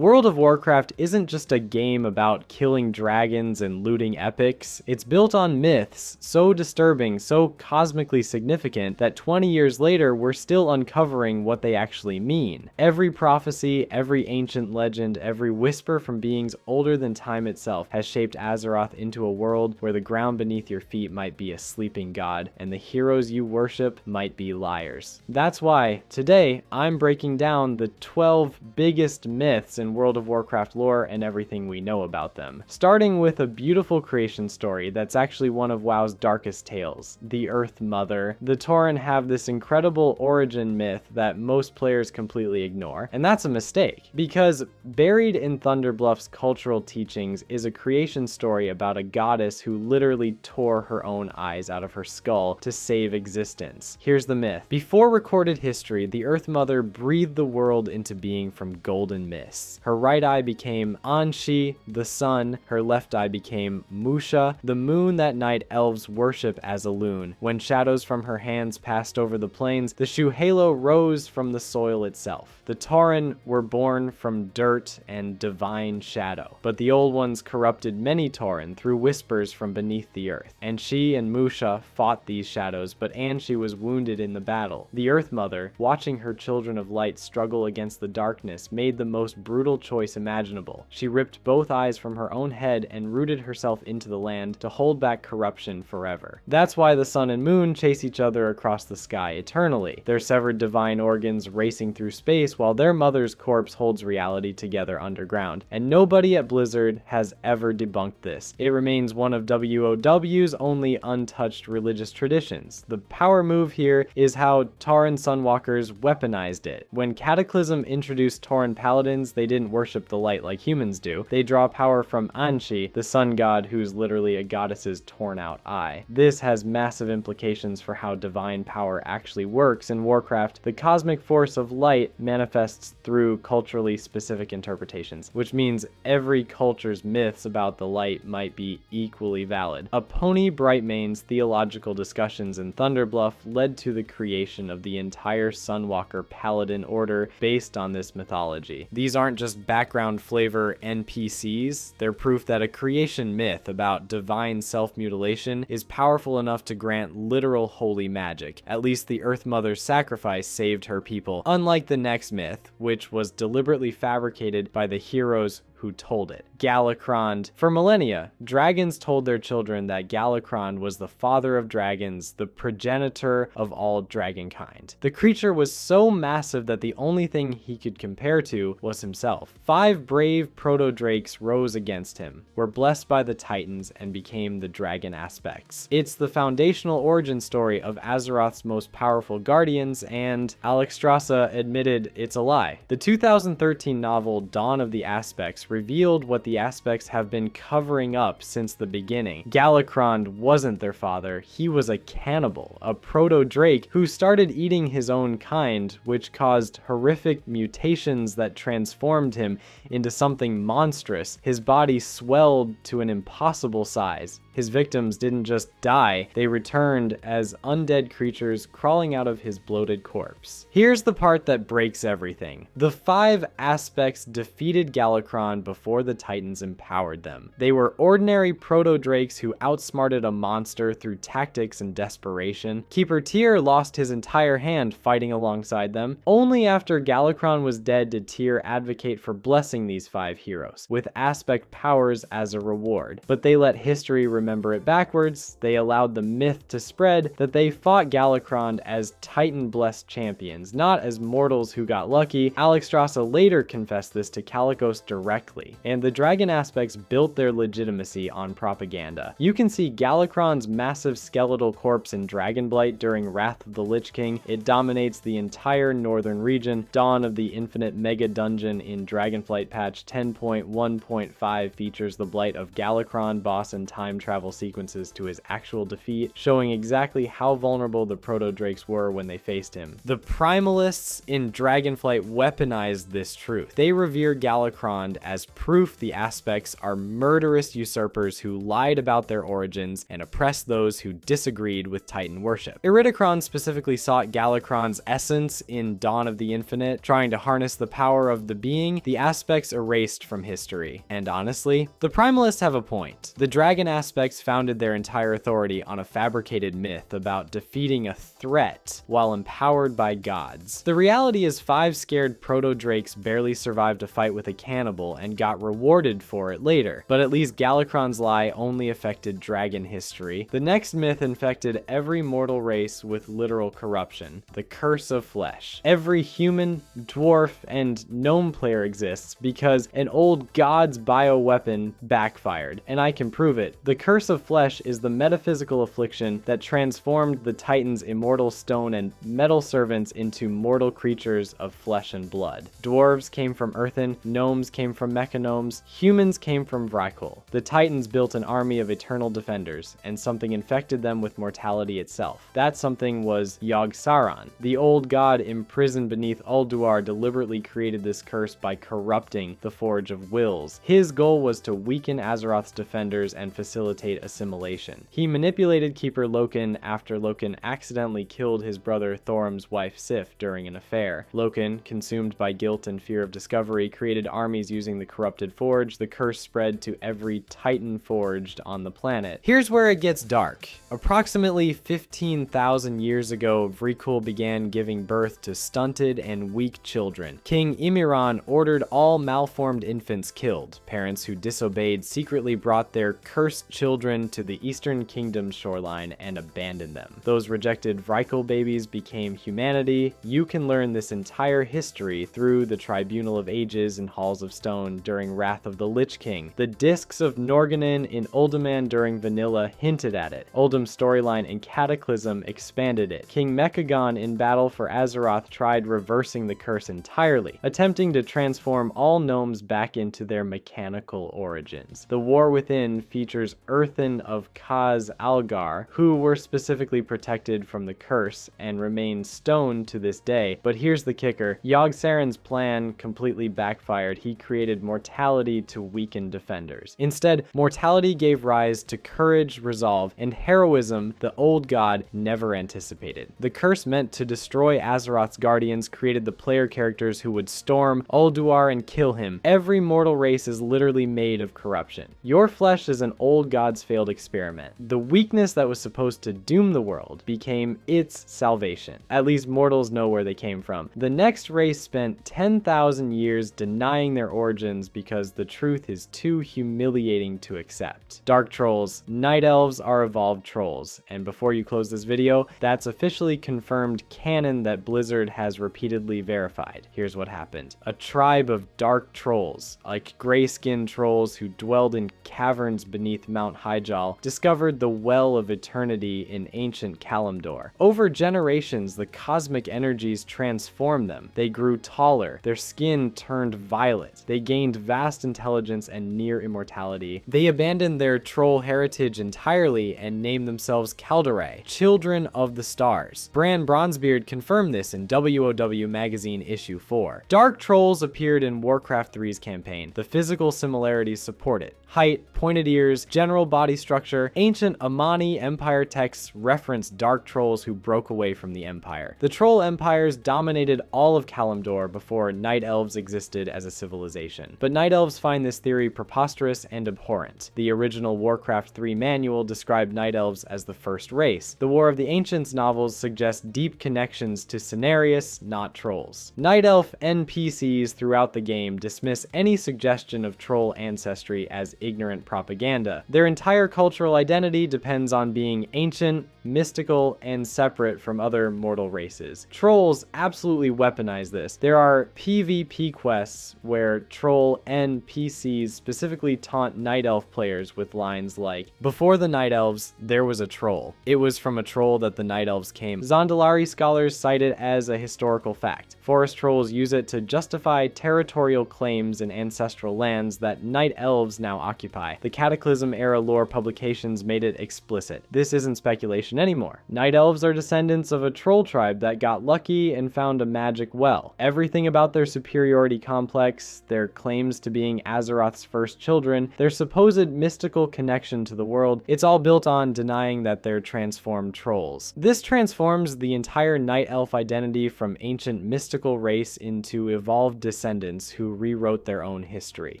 World of Warcraft isn't just a game about killing dragons and looting epics. It's built on myths so disturbing, so cosmically significant that 20 years later we're still uncovering what they actually mean. Every prophecy, every ancient legend, every whisper from beings older than time itself has shaped Azeroth into a world where the ground beneath your feet might be a sleeping god and the heroes you worship might be liars. That's why today I'm breaking down the 12 biggest myths in World of Warcraft lore and everything we know about them. Starting with a beautiful creation story that's actually one of WoW's darkest tales, the Earth Mother. The Tauren have this incredible origin myth that most players completely ignore, and that's a mistake, because buried in Thunderbluff's cultural teachings is a creation story about a goddess who literally tore her own eyes out of her skull to save existence. Here's the myth. Before recorded history, the Earth Mother breathed the world into being from golden mists. Her right eye became Anshi, the sun. Her left eye became Musha, the moon that night elves worship as a loon. When shadows from her hands passed over the plains, the Shuhalo rose from the soil itself. The Tauren were born from dirt and divine shadow, but the old ones corrupted many Tauren through whispers from beneath the earth. And she and Musha fought these shadows, but Anshi was wounded in the battle. The Earth Mother, watching her children of light struggle against the darkness, made the most brutal choice imaginable. She ripped both eyes from her own head and rooted herself into the land to hold back corruption forever. That's why the sun and moon chase each other across the sky eternally, their severed divine organs racing through space while their mother's corpse holds reality together underground. And nobody at Blizzard has ever debunked this. It remains one of WoW's only untouched religious traditions. The power move here is how Tauren Sunwalkers weaponized it. When Cataclysm introduced Tauren Paladins, they didn't worship the light like humans do. They draw power from Anshi, the sun god who's literally a goddess's torn out eye. This has massive implications for how divine power actually works in Warcraft. The cosmic force of light manifests through culturally specific interpretations, which means every culture's myths about the light might be equally valid. A Pony Brightmane's theological discussions in Thunderbluff led to the creation of the entire Sunwalker Paladin order based on this mythology. These aren't just background flavor NPCs, they're proof that a creation myth about divine self-mutilation is powerful enough to grant literal holy magic. At least the Earth Mother's sacrifice saved her people, unlike the next myth, which was deliberately fabricated by the heroes who told it. Galakrond. For millennia, dragons told their children that Galakrond was the father of dragons, the progenitor of all dragonkind. The creature was so massive that the only thing he could compare to was himself. 5 brave proto-drakes rose against him, were blessed by the Titans, and became the dragon aspects. It's the foundational origin story of Azeroth's most powerful guardians, and Alexstrasza admitted it's a lie. The 2013 novel Dawn of the Aspects revealed what the Aspects have been covering up since the beginning. Galakrond wasn't their father, he was a cannibal, a proto-drake who started eating his own kind, which caused horrific mutations that transformed him into something monstrous. His body swelled to an impossible size. His victims didn't just die, they returned as undead creatures crawling out of his bloated corpse. Here's the part that breaks everything. The 5 Aspects defeated Galakrond before the Titans empowered them. They were ordinary proto-drakes who outsmarted a monster through tactics and desperation. Keeper Tyr lost his entire hand fighting alongside them. Only after Galakrond was dead did Tyr advocate for blessing these 5 heroes, with aspect powers as a reward. But they let history remember it backwards. They allowed the myth to spread that they fought Galakrond as Titan-blessed champions, not as mortals who got lucky. Alexstrasza later confessed this to Kalecgos directly, and the dragon aspects built their legitimacy on propaganda. You can see Galakrond's massive skeletal corpse in Dragonblight during Wrath of the Lich King. It dominates the entire northern region. Dawn of the Infinite Mega Dungeon in Dragonflight patch 10.1.5 features the Blight of Galakrond boss and time travel sequences to his actual defeat, showing exactly how vulnerable the proto-drakes were when they faced him. The Primalists in Dragonflight weaponized this truth. They revere Galakrond as As proof, the aspects are murderous usurpers who lied about their origins and oppressed those who disagreed with Titan worship. Iridikron specifically sought Galakrond's essence in Dawn of the Infinite, trying to harness the power of the being the aspects erased from history. And honestly, the Primalists have a point. The dragon aspects founded their entire authority on a fabricated myth about defeating a threat while empowered by gods. The reality is 5 scared proto-drakes barely survived a fight with a cannibal and got rewarded for it later, but at least Galakron's lie only affected dragon history. The next myth infected every mortal race with literal corruption, the curse of flesh. Every human, dwarf, and gnome player exists because an old god's bioweapon backfired, and I can prove it. The curse of flesh is the metaphysical affliction that transformed the Titans' immortal stone and metal servants into mortal creatures of flesh and blood. Dwarves came from earthen, gnomes came from mechagnomes, humans came from Vrykul. The Titans built an army of eternal defenders, and something infected them with mortality itself. That something was Yogg-Saron. The old god imprisoned beneath Ulduar deliberately created this curse by corrupting the Forge of Wills. His goal was to weaken Azeroth's defenders and facilitate assimilation. He manipulated Keeper Loken after Loken accidentally killed his brother Thorum's wife Sif during an affair. Loken, consumed by guilt and fear of discovery, created armies using the corrupted forge. The curse spread to every Titan forged on the planet. Here's where it gets dark. Approximately 15,000 years ago, Vrykul began giving birth to stunted and weak children. King Imiran ordered all malformed infants killed. Parents who disobeyed secretly brought their cursed children to the Eastern Kingdom's shoreline and abandoned them. Those rejected Vrykul babies became humanity. You can learn this entire history through the Tribunal of Ages and Halls of Stone during Wrath of the Lich King. The Discs of Norgannon in Uldaman during Vanilla hinted at it. Uldum's storyline in Cataclysm expanded it. King Mechagon in Battle for Azeroth tried reversing the curse entirely, attempting to transform all gnomes back into their mechanical origins. The War Within features Earthen of Kaz Algar, who were specifically protected from the curse and remain stoned to this day. But here's the kicker. Yogg-Saron's plan completely backfired. He created mortality to weaken defenders. Instead, mortality gave rise to courage, resolve, and heroism the old god never anticipated. The curse meant to destroy Azeroth's guardians created the player characters who would storm Ulduar and kill him. Every mortal race is literally made of corruption. Your flesh is an old god's failed experiment. The weakness that was supposed to doom the world became its salvation. At least mortals know where they came from. The next race spent 10,000 years denying their origins because the truth is too humiliating to accept. Dark Trolls. Night Elves are evolved trolls. And before you close this video, that's officially confirmed canon that Blizzard has repeatedly verified. Here's what happened. A tribe of dark trolls, like gray-skinned trolls who dwelled in caverns beneath Mount Hyjal, discovered the Well of Eternity in ancient Kalimdor. Over generations, the cosmic energies transformed them. They grew taller, their skin turned violet, they gained vast intelligence and near immortality. They abandoned their troll heritage entirely and named themselves Kaldaray, Children of the Stars. Bran Bronzebeard confirmed this in WoW Magazine issue 4. Dark trolls appeared in Warcraft 3's campaign. The physical similarities support it. Height, pointed ears, general body structure. Ancient Amani Empire texts reference dark trolls who broke away from the Empire. The troll empires dominated all of Kalimdor before Night Elves existed as a civilization. But Night Elves find this theory preposterous and abhorrent. The original Warcraft 3 manual described Night Elves as the first race. The War of the Ancients novels suggest deep connections to Cenarius, not trolls. Night Elf NPCs throughout the game dismiss any suggestion of troll ancestry as ignorant propaganda. Their entire cultural identity depends on being ancient, mystical, and separate from other mortal races. Trolls absolutely weaponize this. There are PvP quests where troll NPCs specifically taunt Night Elf players with lines like, "Before the Night Elves, there was a troll. It was from a troll that the Night Elves came." Zondalari scholars cite it as a historical fact. Forest trolls use it to justify territorial claims in ancestral lands that Night Elves now occupy. The Cataclysm era lore publications made it explicit. This isn't speculation anymore. Night Elves are descendants of a troll tribe that got lucky and found a magic well. Everything about their superiority complex, their claims to being Azeroth's first children, their supposed mystical connection to the world, it's all built on denying that they're transformed trolls. This transforms the entire Night Elf identity from ancient mystical race into evolved descendants who rewrote their own history.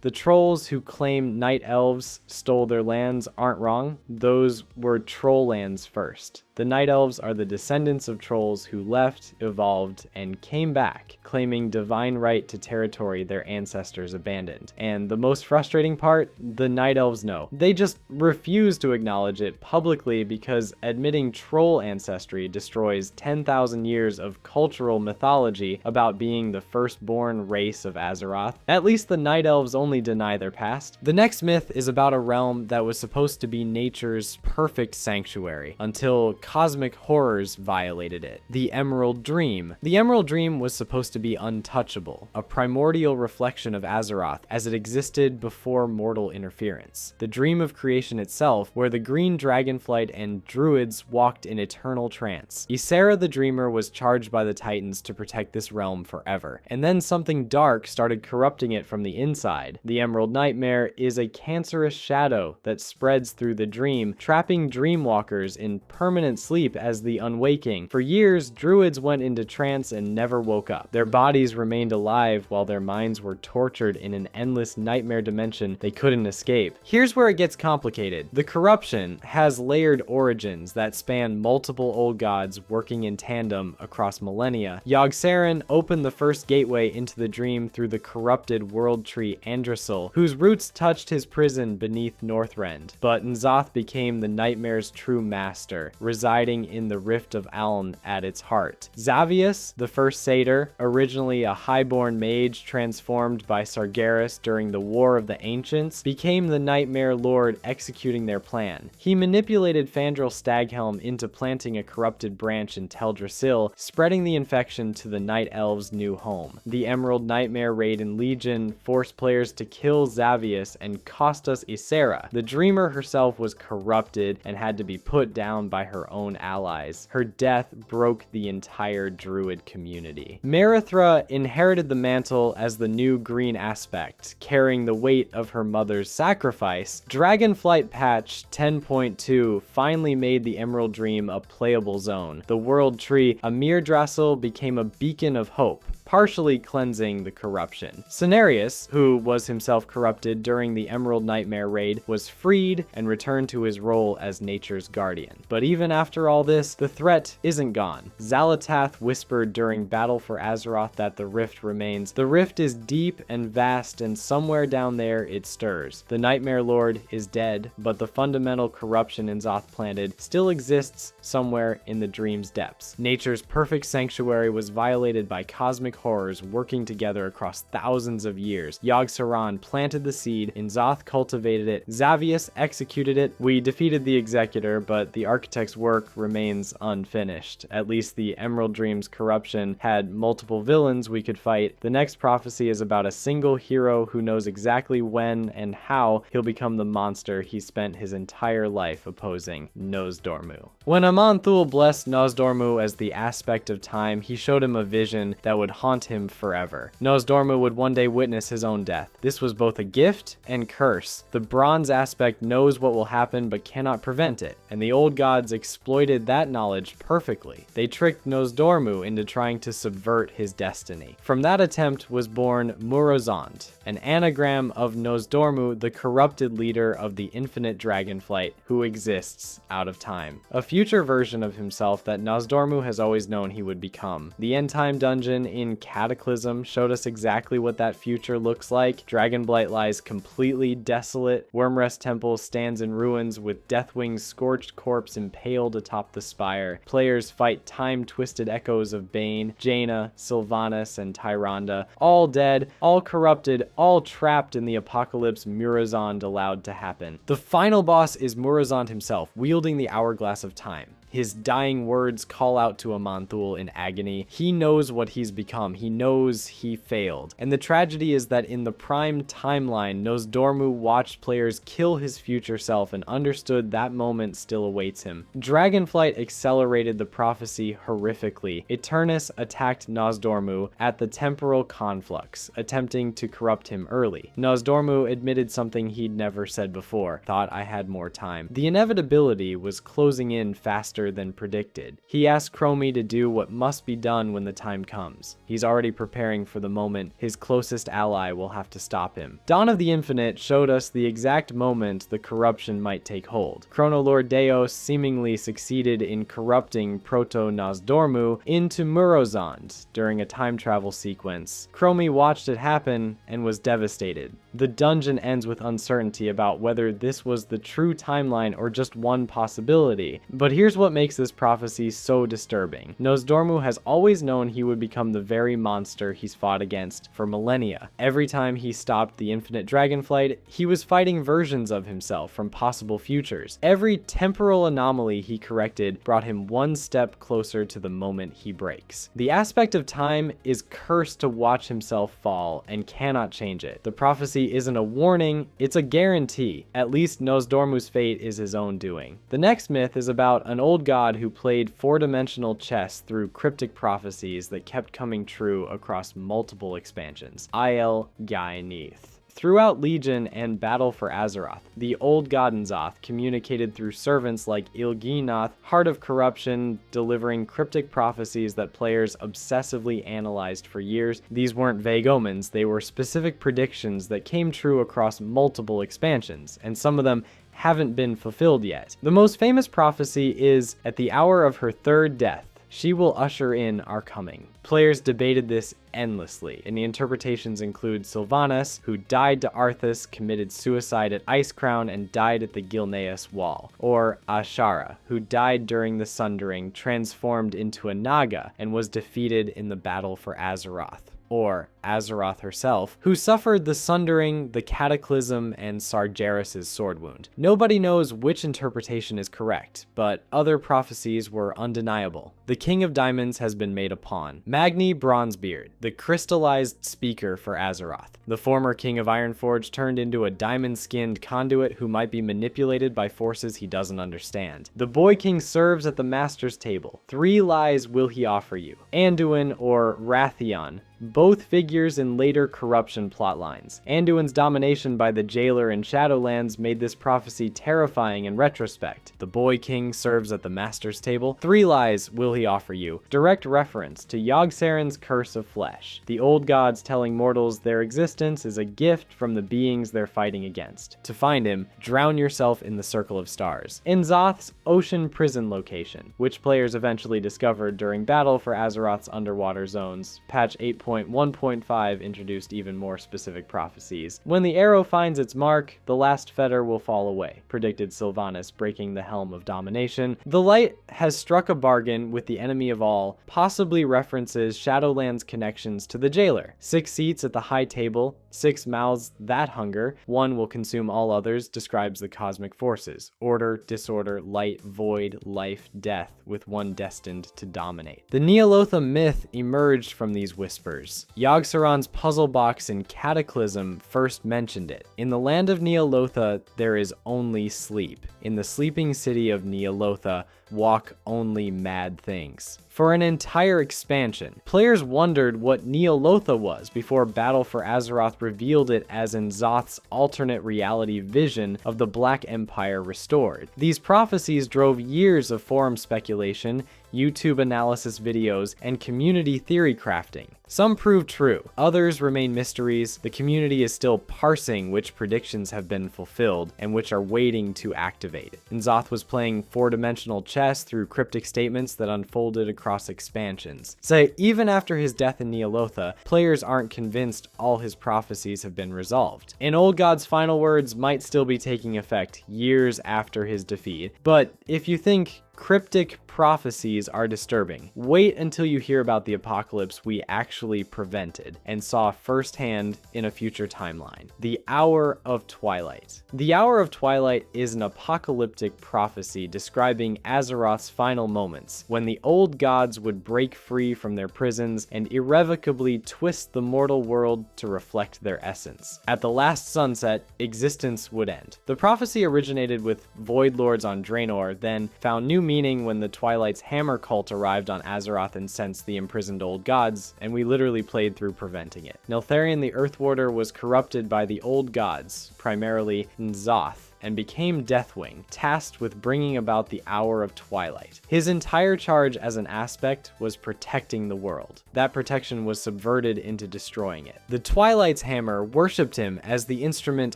The trolls who claim Night Elves stole their lands aren't wrong. Those were troll lands first. The Night Elves are the descendants of trolls who left, evolved, and came back, claiming divine right to territory their ancestors abandoned. And the most frustrating part, the Night Elves know. They just refuse to acknowledge it publicly because admitting troll ancestry destroys 10,000 years of cultural mythology about being the firstborn race of Azeroth. At least the Night Elves only deny their past. The next myth is about a realm that was supposed to be nature's perfect sanctuary, until cosmic horrors violated it. The Emerald Dream. The Emerald Dream was supposed to be untouchable, a primordial reflection of Azeroth as it existed before mortal interference. The dream of creation itself, where the green dragonflight and druids walked in eternal trance. Ysera the Dreamer was charged by the Titans to protect this realm forever, and then something dark started corrupting it from the inside. The Emerald Nightmare is a cancerous shadow that spreads through the dream, trapping dreamwalkers in permanent sleep as the unwaking. For years, druids went into trance and never woke up. Their bodies remained alive while their minds were tortured in an endless nightmare dimension they couldn't escape. Here's where it gets complicated. The corruption has layered origins that span multiple old gods working in tandem across millennia. Yogg-Saron opened the first gateway into the dream through the corrupted world tree Andrasil, whose roots touched his prison beneath Northrend. But N'Zoth became the nightmare's true master, residing in the Rift of Aln at its heart. Xavius, the first satyr, originally a highborn mage transformed by Sargeras during the War of the Ancients, became the Nightmare Lord executing their plan. He manipulated Fandral Staghelm into planting a corrupted branch in Teldrassil, spreading the infection to the Night Elves' new home. The Emerald Nightmare raid in Legion forced players to kill Xavius and cost us Ysera. The Dreamer herself was corrupted and had to be put down by her own allies. Her death broke the entire druid community. Marithra inherited the mantle as the new green aspect, carrying the weight of her mother's sacrifice. Dragonflight patch 10.2 finally made the Emerald Dream a playable zone. The world tree Amirdrassil became a beacon of hope, partially cleansing the corruption. Cenarius, who was himself corrupted during the Emerald Nightmare raid, was freed and returned to his role as nature's guardian. But even after all this, the threat isn't gone. Xalatath whispered during Battle for Azeroth that the rift remains. The rift is deep and vast, and somewhere down there it stirs. The Nightmare Lord is dead, but the fundamental corruption N'Zoth planted still exists somewhere in the dream's depths. Nature's perfect sanctuary was violated by cosmic horrors working together across thousands of years. Yogg-Saron planted the seed, N'Zoth cultivated it, Xavius executed it. We defeated the Executor, but the Architect's work remains unfinished. At least the Emerald Dream's corruption had multiple villains we could fight. The next prophecy is about a single hero who knows exactly when and how he'll become the monster he spent his entire life opposing, Nosdormu. When Aman'Thul blessed Nosdormu as the aspect of time, he showed him a vision that would haunt him forever. Nosdormu would one day witness his own death. This was both a gift and curse. The bronze aspect knows what will happen but cannot prevent it, and the old gods exploited that knowledge perfectly. They tricked Nosdormu into trying to subvert his destiny. From that attempt was born Murozond, an anagram of Nosdormu, the corrupted leader of the infinite dragonflight who exists out of time. A future version of himself that Nosdormu has always known he would become. The end time dungeon in Cataclysm showed us exactly what that future looks like. Dragonblight lies completely desolate. Wormrest Temple stands in ruins with Deathwing's scorched corpse impaled atop the spire. Players fight time-twisted echoes of Bane, Jaina, Sylvanas, and Tyrande, all dead, all corrupted, all trapped in the apocalypse Murozond allowed to happen. The final boss is Murozond himself, wielding the Hourglass of Time. His dying words call out to Aman'Thul in agony. He knows what he's become. He knows he failed. And the tragedy is that in the prime timeline, Nozdormu watched players kill his future self and understood that moment still awaits him. Dragonflight accelerated the prophecy horrifically. Eternus attacked Nozdormu at the temporal conflux, attempting to corrupt him early. Nozdormu admitted something he'd never said before: "Thought I had more time." The inevitability was closing in faster than predicted. He asked Chromie to do what must be done when the time comes. He's already preparing for the moment his closest ally will have to stop him. Dawn of the Infinite showed us the exact moment the corruption might take hold. Chronoloord Deos seemingly succeeded in corrupting Proto-Nozdormu into Murozond during a time travel sequence. Chromie watched it happen and was devastated. The dungeon ends with uncertainty about whether this was the true timeline or just one possibility. But here's what makes this prophecy so disturbing. Nozdormu has always known he would become the very monster he's fought against for millennia. Every time he stopped the infinite dragonflight, he was fighting versions of himself from possible futures. Every temporal anomaly he corrected brought him one step closer to the moment he breaks. The aspect of time is cursed to watch himself fall and cannot change it. The prophecy isn't a warning, it's a guarantee. At least Nozdormu's fate is his own doing. The next myth is about an old god who played four-dimensional chess through cryptic prophecies that kept coming true across multiple expansions. Il Gainith. Throughout Legion and Battle for Azeroth, the old god N'Zoth communicated through servants like Il'gynoth, Heart of Corruption, delivering cryptic prophecies that players obsessively analyzed for years. These weren't vague omens, they were specific predictions that came true across multiple expansions, and some of them haven't been fulfilled yet. The most famous prophecy is, at the hour of her third death, she will usher in our coming. Players debated this endlessly, and the interpretations include Sylvanas, who died to Arthas, committed suicide at Icecrown, and died at the Gilneas Wall, or Ashara, who died during the Sundering, transformed into a Naga, and was defeated in the Battle for Azeroth. Or Azeroth herself, who suffered the Sundering, the Cataclysm, and Sargeras' sword wound. Nobody knows which interpretation is correct, but other prophecies were undeniable. The King of Diamonds has been made a pawn. Magni Bronzebeard, the crystallized speaker for Azeroth. The former King of Ironforge turned into a diamond-skinned conduit who might be manipulated by forces he doesn't understand. The Boy King serves at the Master's table. 3 lies will he offer you. Anduin or Wrathion, both figures in later corruption plotlines. Anduin's domination by the Jailer in Shadowlands made this prophecy terrifying in retrospect. The Boy King serves at the Master's table. 3 lies will he offer you. Direct reference to Yogg-Saron's Curse of Flesh. The old gods telling mortals their existence is a gift from the beings they're fighting against. To find him, drown yourself in the Circle of Stars. N'Zoth's ocean prison location, which players eventually discovered during Battle for Azeroth's underwater zones. Patch 8.1.5 introduced even more specific prophecies. When the arrow finds its mark, the last fetter will fall away, predicted Sylvanas, breaking the helm of domination. The light has struck a bargain with the enemy of all, possibly references Shadowlands' connections to the Jailer. 6 seats at the high table, 6 mouths that hunger, 1 will consume all others, describes the cosmic forces. Order, disorder, light, void, life, death, with 1 destined to dominate. The Neolotha myth emerged from these whispers. Yogg-Saron's puzzle box in Cataclysm first mentioned it. In the land of Neolotha, there is only sleep. In the sleeping city of Neolotha, walk only mad things. For an entire expansion, players wondered what Neolotha was before Battle for Azeroth revealed it as N'Zoth's alternate reality vision of the Black Empire restored. These prophecies drove years of forum speculation, YouTube analysis videos, and community theory crafting. Some proved true, others remain mysteries. The community is still parsing which predictions have been fulfilled and which are waiting to activate. N'Zoth was playing 4-dimensional chess through cryptic statements that unfolded across expansions. So even after his death in Neolotha, players aren't convinced all his prophecies have been resolved. An old god's final words might still be taking effect years after his defeat, but if you think Cryptic prophecies are disturbing. Wait until you hear about the apocalypse we actually prevented and saw firsthand in a future timeline. The Hour of Twilight. The Hour of Twilight is an apocalyptic prophecy describing Azeroth's final moments, when the old gods would break free from their prisons and irrevocably twist the mortal world to reflect their essence. At the last sunset, existence would end. The prophecy originated with Void Lords on Draenor, then found new meaning when the Twilight's hammer cult arrived on Azeroth and sensed the imprisoned old gods, and we literally played through preventing it. Neltharion the Earthwarder was corrupted by the old gods, primarily N'Zoth, and became Deathwing, tasked with bringing about the Hour of Twilight. His entire charge as an aspect was protecting the world. That protection was subverted into destroying it. The Twilight's hammer worshipped him as the instrument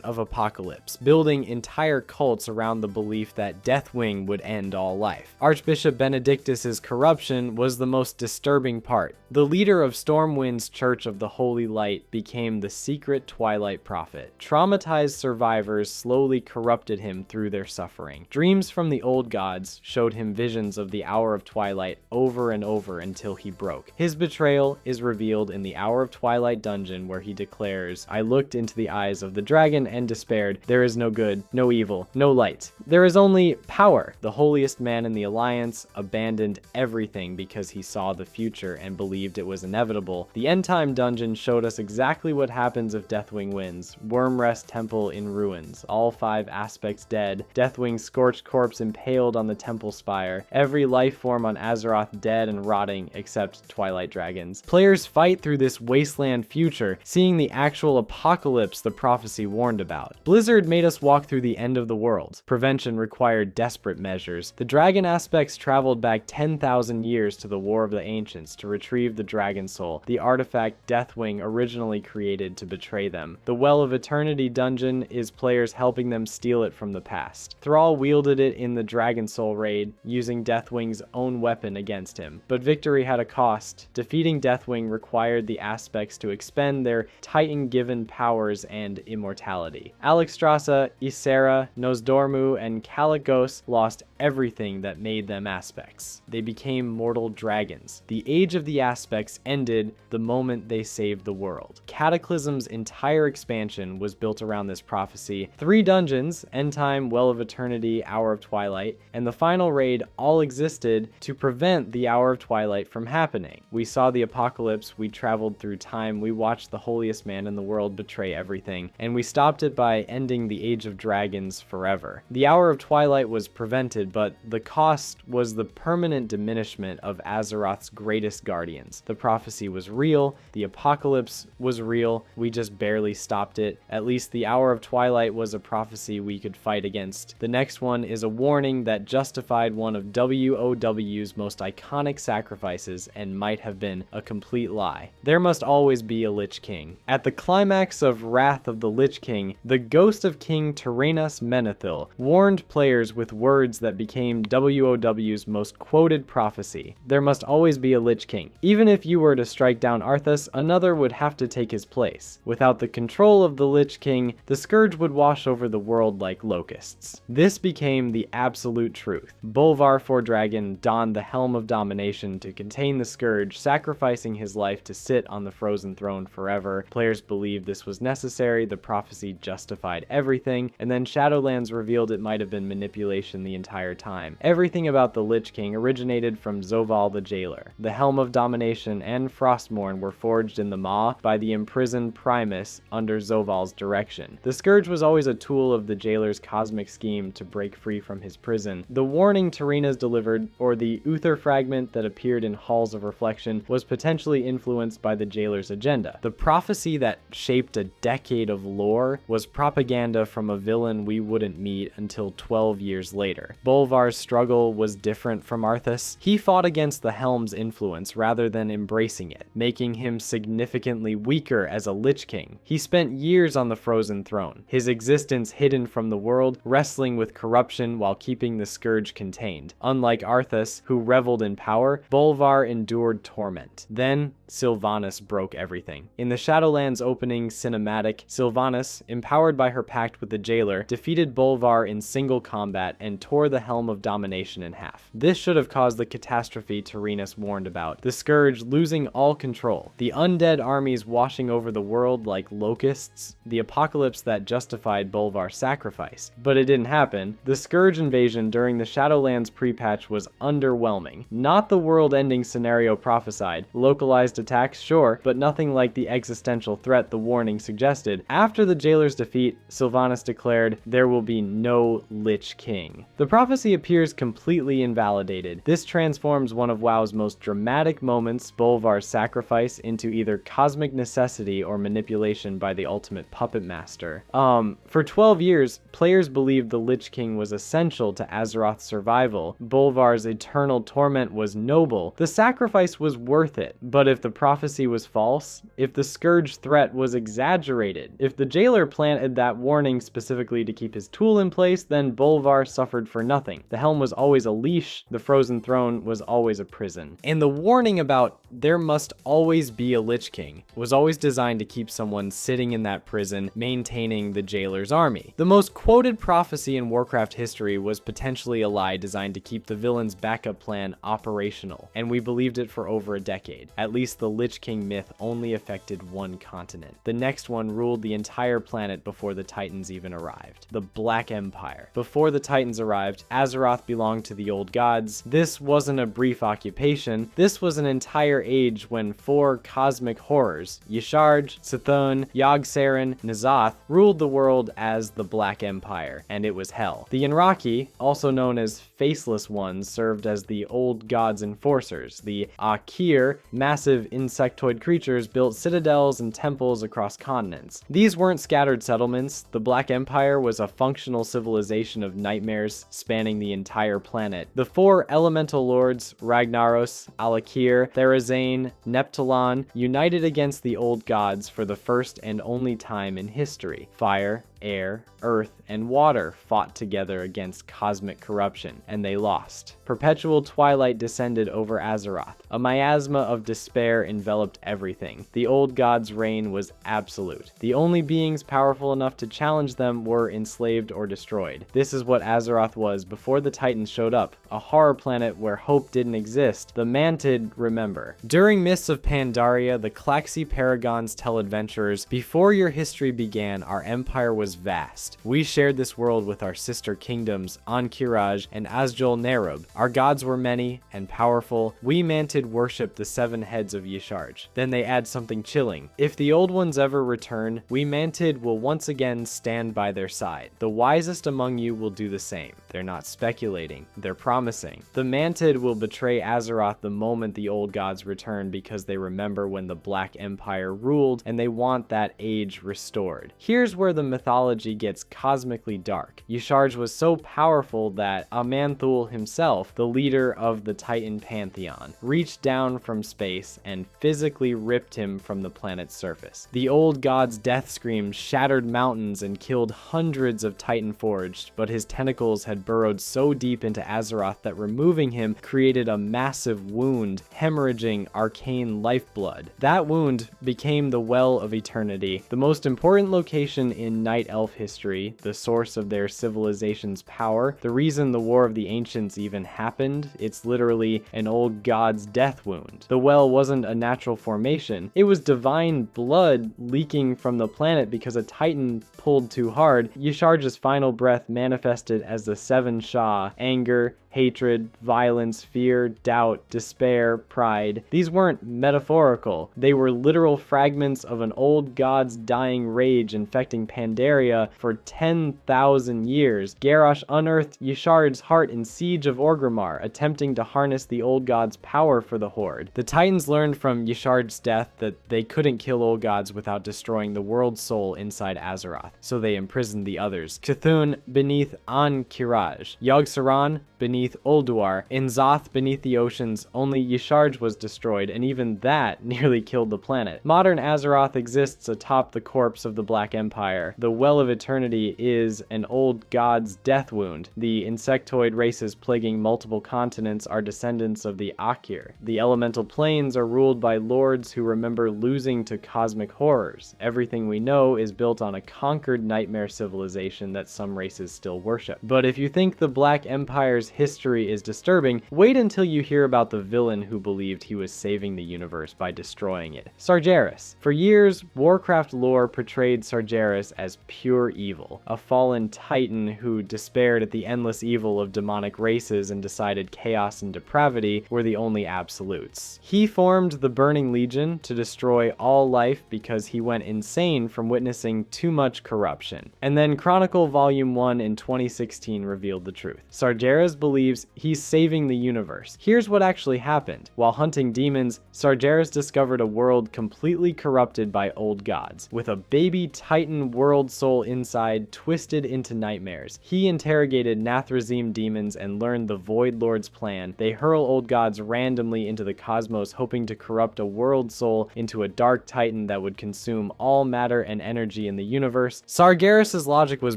of apocalypse, building entire cults around the belief that Deathwing would end all life. Archbishop Benedictus's corruption was the most disturbing part. The leader of Stormwind's Church of the Holy Light became the secret Twilight Prophet. Traumatized survivors slowly corrupted him through their suffering. Dreams from the old gods showed him visions of the Hour of Twilight over and over until he broke. His betrayal is revealed in the Hour of Twilight dungeon, where he declares, "I looked into the eyes of the dragon and despaired. There is no good, no evil, no light. There is only power." The holiest man in the Alliance abandoned everything because he saw the future and believed it was inevitable. The End Time dungeon showed us exactly what happens if Deathwing wins. Wormrest Temple in ruins, all 5 aspects dead, Deathwing's scorched corpse impaled on the temple spire, every life form on Azeroth dead and rotting except Twilight dragons. Players fight through this wasteland future, seeing the actual apocalypse the prophecy warned about. Blizzard made us walk through the end of the world. Prevention required desperate measures. The dragon aspects traveled back 10,000 years to the War of the Ancients to retrieve the Dragon Soul, the artifact Deathwing originally created to betray them. The Well of Eternity dungeon is players helping them steal it from the past. Thrall wielded it in the Dragon Soul raid, using Deathwing's own weapon against him. But victory had a cost. Defeating Deathwing required the aspects to expend their Titan-given powers and immortality. Alexstrasza, Ysera, Nosdormu, and Kalecgos lost everything that made them aspects. They became mortal dragons. The Age of the Aspects ended the moment they saved the world. Cataclysm's entire expansion was built around this prophecy. 3 dungeons, End Time, Well of Eternity, Hour of Twilight, and the final raid all existed to prevent the Hour of Twilight from happening. We saw the apocalypse, we traveled through time, we watched the holiest man in the world betray everything, and we stopped it by ending the Age of Dragons forever. The Hour of Twilight was prevented, but the cost was the permanent diminishment of Azeroth's greatest guardians. The prophecy was real, the apocalypse was real, we just barely stopped it. At least the Hour of Twilight was a prophecy we could fight against. The next one is a warning that justified one of WoW's most iconic sacrifices and might have been a complete lie. There must always be a Lich King. At the climax of Wrath of the Lich King, the ghost of King Tyrannus Menethil warned players with words that became WoW's most quoted prophecy. There must always be a Lich King. Even if you were to strike down Arthas, another would have to take his place. Without the control of the Lich King, the Scourge would wash over the world like locusts. This became the absolute truth. Bolvar Fordragon donned the Helm of Domination to contain the Scourge, sacrificing his life to sit on the Frozen Throne forever. Players believed this was necessary, the prophecy justified everything, and then Shadowlands revealed it might have been manipulation the entire time. Everything about the Lich King originated from Zovaal the Jailer. The Helm of Domination and Frostmourne were forged in the Maw by the imprisoned Primus under Zovaal's direction. The Scourge was always a tool of the Jailer's cosmic scheme to break free from his prison. The warning Tyrannus delivered, or the Uther fragment that appeared in Halls of Reflection, was potentially influenced by the Jailer's agenda. The prophecy that shaped a decade of lore was propaganda from a villain we wouldn't meet until 12 years later. Bolvar's struggle was different from Arthas. He fought against the Helm's influence rather than embracing it, making him significantly weaker as a Lich King. He spent years on the Frozen Throne, his existence hidden from from the world, wrestling with corruption while keeping the scourge contained. Unlike Arthas, who reveled in power, Bolvar endured torment. Then, Sylvanas broke everything. In the Shadowlands opening cinematic, Sylvanas, empowered by her pact with the Jailer, defeated Bolvar in single combat and tore the Helm of Domination in half. This should have caused the catastrophe Tyrannus warned about, the Scourge losing all control, the undead armies washing over the world like locusts, the apocalypse that justified Bolvar's sacrifice. But it didn't happen. The Scourge invasion during the Shadowlands pre-patch was underwhelming. Not the world-ending scenario prophesied. Localized attacks, sure, but nothing like the existential threat the warning suggested. After the Jailer's defeat, Sylvanas declared, "There will be no Lich King." The prophecy appears completely invalidated. This transforms one of WoW's most dramatic moments, Bolvar's sacrifice, into either cosmic necessity or manipulation by the ultimate puppet master. For 12 years, players believed the Lich King was essential to Azeroth's survival. Bolvar's eternal torment was noble. The sacrifice was worth it. But if the prophecy was false, if the Scourge threat was exaggerated, if the Jailer planted that warning specifically to keep his tool in place, then Bolvar suffered for nothing. The Helm was always a leash, the Frozen Throne was always a prison. And the warning about there must always be a Lich King was always designed to keep someone sitting in that prison, maintaining the Jailer's army. The most quoted prophecy in Warcraft history was potentially a lie designed to keep the villain's backup plan operational, and we believed it for over a decade. At least the Lich King myth only affected one continent. The next one ruled the entire planet before the Titans even arrived. The Black Empire. Before the Titans arrived, Azeroth belonged to the old gods. This wasn't a brief occupation. This was an entire age when 4 cosmic horrors, Y'Shaarj, C'Thun, Yogg-Saron, N'Zoth, ruled the world as the Black Empire, and it was hell. The Yanraki, also known as Faceless Ones, served as the old gods' enforcers. The Akir, massive insectoid creatures, built citadels and temples across continents. These weren't scattered settlements. The Black Empire was a functional civilization of nightmares spanning the entire planet. The 4 elemental lords, Ragnaros, Alakir, Therazane, Neptulon, united against the old gods for the first and only time in history. Fire, air, earth, and water fought together against cosmic corruption, and they lost. Perpetual twilight descended over Azeroth. A miasma of despair enveloped everything. The old gods' reign was absolute. The only beings powerful enough to challenge them were enslaved or destroyed. This is what Azeroth was before the Titans showed up, a horror planet where hope didn't exist. The Mantid remember. During Mists of Pandaria, the Klaxi Paragons tell adventurers, before your history began, our empire was vast. We shared this world with our sister kingdoms, Ankiraj and Azjol-Nerub. Our gods were many and powerful. We Mantid worshipped the 7 heads of Y'Shaarj. Then they add something chilling. If the old ones ever return, we Mantid will once again stand by their side. The wisest among you will do the same. They're not speculating, they're promising. The Mantid will betray Azeroth the moment the old gods return because they remember when the Black Empire ruled and they want that age restored. Here's where the mythology gets cosmically dark. Y'Shaarj was so powerful that Aman'Thul himself, the leader of the Titan pantheon, reached down from space and physically ripped him from the planet's surface. The old god's death scream shattered mountains and killed hundreds of Titan Forged, but his tentacles had burrowed so deep into Azeroth that removing him created a massive wound, hemorrhaging arcane lifeblood. That wound became the Well of Eternity, the most important location in Night Elf history, the source of their civilization's power, the reason the War of the Ancients even happened. It's literally an old god's death wound. The well wasn't a natural formation. It was divine blood leaking from the planet because a Titan pulled too hard. Y'Shaarj's final breath manifested as the 7 Sha: anger, hatred, violence, fear, doubt, despair, pride. These weren't metaphorical. They were literal fragments of an old god's dying rage infecting Pandaria for 10,000 years. Garrosh unearthed Y'Shaarj's heart in Siege of Orgrimmar, attempting to harness the old god's power for the Horde. The Titans learned from Y'Shaarj's death that they couldn't kill old gods without destroying the world's soul inside Azeroth, so they imprisoned the others. C'Thun beneath Ankiraj, Yogg-Saron beneath beneath Ulduar. In Zoth beneath the oceans, only Y'Sharj was destroyed, and even that nearly killed the planet. Modern Azeroth exists atop the corpse of the Black Empire. The Well of Eternity is an old god's death wound. The insectoid races plaguing multiple continents are descendants of the Akir. The elemental planes are ruled by lords who remember losing to cosmic horrors. Everything we know is built on a conquered nightmare civilization that some races still worship. But if you think the Black Empire's history is disturbing, wait until you hear about the villain who believed he was saving the universe by destroying it. Sargeras. For years, Warcraft lore portrayed Sargeras as pure evil, a fallen titan who despaired at the endless evil of demonic races and decided chaos and depravity were the only absolutes. He formed the Burning Legion to destroy all life because he went insane from witnessing too much corruption. And then Chronicle Volume 1 in 2016 revealed the truth. Sargeras believes he's saving the universe. Here's what actually happened. While hunting demons, Sargeras discovered a world completely corrupted by old gods, with a baby titan world soul inside twisted into nightmares. He interrogated Nathrazim demons and learned the Void Lord's plan. They hurl old gods randomly into the cosmos, hoping to corrupt a world soul into a dark titan that would consume all matter and energy in the universe. Sargeras' logic was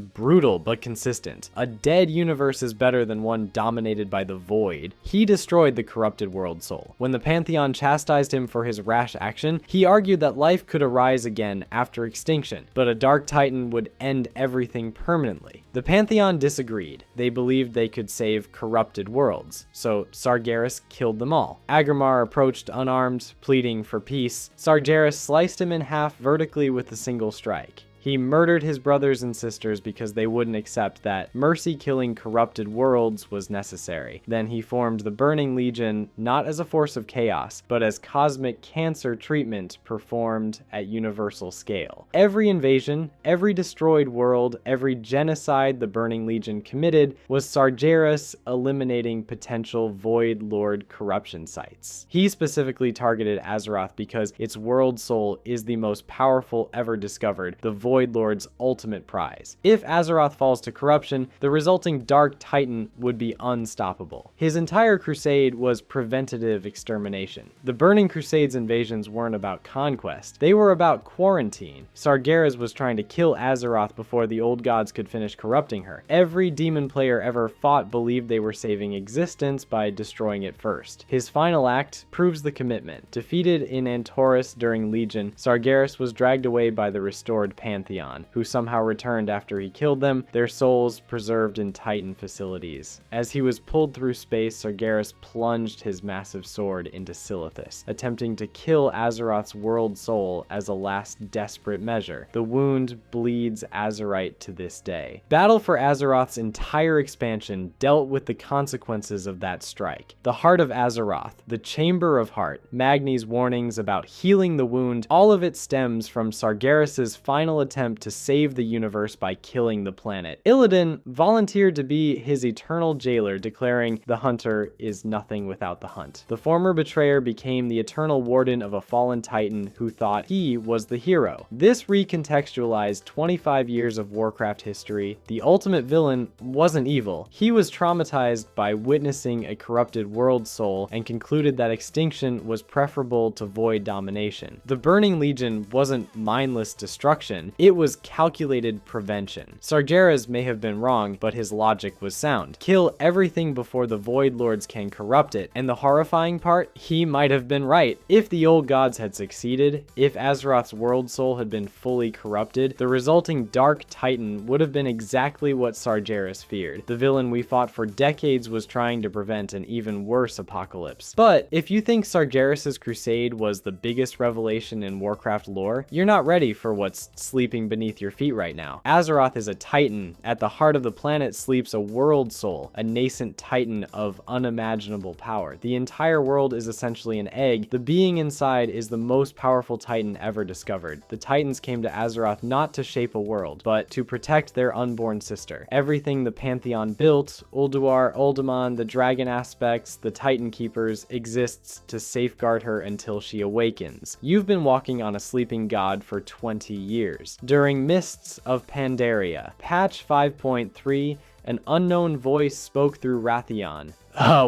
brutal but consistent. A dead universe is better than one dominated by the void. He destroyed the corrupted world soul. When the Pantheon chastised him for his rash action, he argued that life could arise again after extinction, but a dark titan would end everything permanently. The Pantheon disagreed. They believed they could save corrupted worlds, so Sargeras killed them all. Agrimar approached unarmed, pleading for peace. Sargeras sliced him in half vertically with a single strike. He murdered his brothers and sisters because they wouldn't accept that mercy-killing corrupted worlds was necessary. Then he formed the Burning Legion not as a force of chaos, but as cosmic cancer treatment performed at universal scale. Every invasion, every destroyed world, every genocide the Burning Legion committed was Sargeras eliminating potential Void Lord corruption sites. He specifically targeted Azeroth because its world soul is the most powerful ever discovered, the Void Lord's ultimate prize. If Azeroth falls to corruption, the resulting Dark Titan would be unstoppable. His entire crusade was preventative extermination. The Burning Crusade's invasions weren't about conquest, they were about quarantine. Sargeras was trying to kill Azeroth before the old gods could finish corrupting her. Every demon player ever fought believed they were saving existence by destroying it first. His final act proves the commitment. Defeated in Antorus during Legion, Sargeras was dragged away by the restored Pantheon, who somehow returned after he killed them, their souls preserved in Titan facilities. As he was pulled through space, Sargeras plunged his massive sword into Silithus, attempting to kill Azeroth's world soul as a last desperate measure. The wound bleeds Azerite to this day. Battle for Azeroth's entire expansion dealt with the consequences of that strike. The Heart of Azeroth, the Chamber of Heart, Magni's warnings about healing the wound, all of it stems from Sargeras' final attempt to save the universe by killing the planet. Illidan volunteered to be his eternal jailer, declaring the hunter is nothing without the hunt. The former betrayer became the eternal warden of a fallen titan who thought he was the hero. This recontextualized 25 years of Warcraft history. The ultimate villain wasn't evil. He was traumatized by witnessing a corrupted world soul and concluded that extinction was preferable to void domination. The Burning Legion wasn't mindless destruction. It was calculated prevention. Sargeras may have been wrong, but his logic was sound. Kill everything before the Void Lords can corrupt it. And the horrifying part, he might have been right. If the old gods had succeeded, if Azeroth's world soul had been fully corrupted, the resulting Dark Titan would have been exactly what Sargeras feared. The villain we fought for decades was trying to prevent an even worse apocalypse. But if you think Sargeras' crusade was the biggest revelation in Warcraft lore, you're not ready for what's sleeping beneath your feet right now. Azeroth is a titan. At the heart of the planet sleeps a world soul, a nascent titan of unimaginable power. The entire world is essentially an egg. The being inside is the most powerful titan ever discovered. The titans came to Azeroth not to shape a world, but to protect their unborn sister. Everything the Pantheon built, Ulduar, Uldaman, the dragon aspects, the Titan Keepers, exists to safeguard her until she awakens. You've been walking on a sleeping god for 20 years. universe. During Mists of Pandaria, patch 5.3, an unknown voice spoke through Rathion.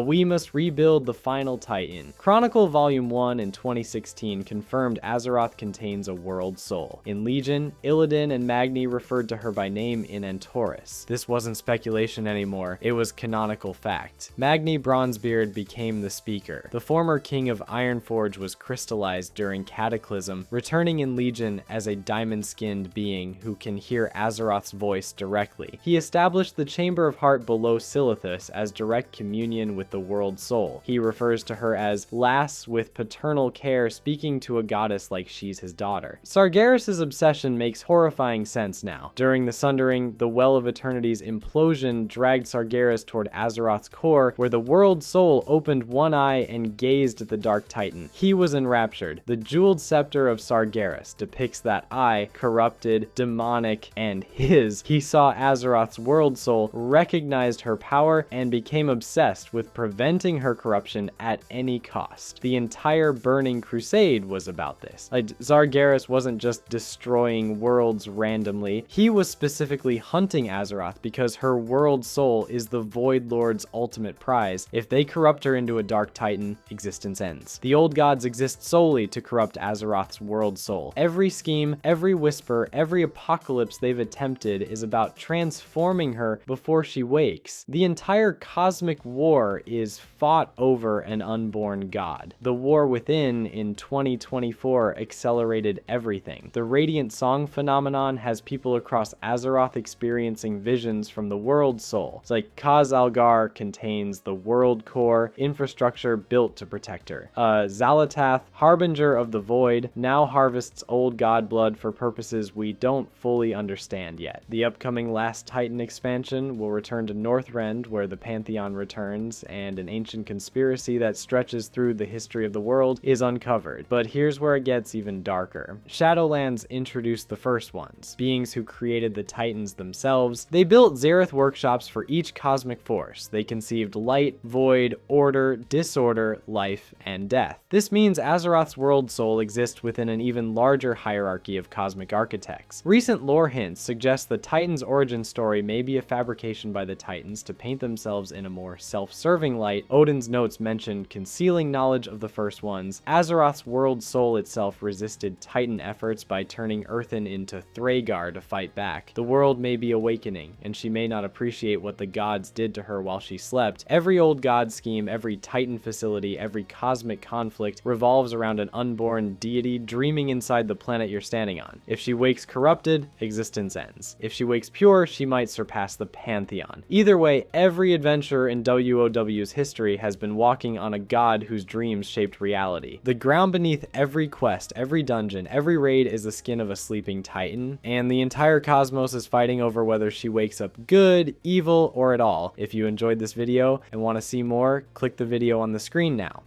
We must rebuild the final Titan. Chronicle Volume 1 in 2016 confirmed Azeroth contains a world soul. In Legion, Illidan and Magni referred to her by name in Antorus. This wasn't speculation anymore, it was canonical fact. Magni Bronzebeard became the speaker. The former king of Ironforge was crystallized during Cataclysm, returning in Legion as a diamond-skinned being who can hear Azeroth's voice directly. He established the Chamber of Heart below Silithus as direct communion with the world soul. He refers to her as lass with paternal care, speaking to a goddess like she's his daughter. Sargeras' obsession makes horrifying sense now. During the Sundering, the Well of Eternity's implosion dragged Sargeras toward Azeroth's core, where the world soul opened one eye and gazed at the Dark Titan. He was enraptured. The jeweled scepter of Sargeras depicts that eye, corrupted, demonic, and his. He saw Azeroth's world soul, recognized her power, and became obsessed with preventing her corruption at any cost. The entire Burning Crusade was about this. Sargeras wasn't just destroying worlds randomly, he was specifically hunting Azeroth because her world soul is the Void Lord's ultimate prize. If they corrupt her into a Dark Titan, existence ends. The old gods exist solely to corrupt Azeroth's world soul. Every scheme, every whisper, every apocalypse they've attempted is about transforming her before she wakes. The entire cosmic war is fought over an unborn god. The war within in 2024 accelerated everything. The Radiant Song phenomenon has people across Azeroth experiencing visions from the world soul. It's like Kaz Algar contains the world core infrastructure built to protect her. Xalatath, harbinger of the void, now harvests old god blood for purposes we don't fully understand yet. The upcoming Last Titan expansion will return to Northrend, where the Pantheon returns, and an ancient conspiracy that stretches through the history of the world is uncovered. But here's where it gets even darker. Shadowlands introduced the first ones, beings who created the Titans themselves. They built Xerath workshops for each cosmic force. They conceived light, void, order, disorder, life, and death. This means Azeroth's world soul exists within an even larger hierarchy of cosmic architects. Recent lore hints suggest the Titans' origin story may be a fabrication by the Titans to paint themselves in a more self-serving light. Odin's notes mentioned concealing knowledge of the first ones. Azeroth's world soul itself resisted Titan efforts by turning Earthen into Thragar to fight back. The world may be awakening, and she may not appreciate what the gods did to her while she slept. Every old god scheme, every Titan facility, every cosmic conflict revolves around an unborn deity dreaming inside the planet you're standing on. If she wakes corrupted, existence ends. If she wakes pure, she might surpass the Pantheon. Either way, every adventurer in WOW's history has been walking on a god whose dreams shaped reality. The ground beneath every quest, every dungeon, every raid is the skin of a sleeping Titan, and the entire cosmos is fighting over whether she wakes up good, evil, or at all. If you enjoyed this video and want to see more, click the video on the screen now.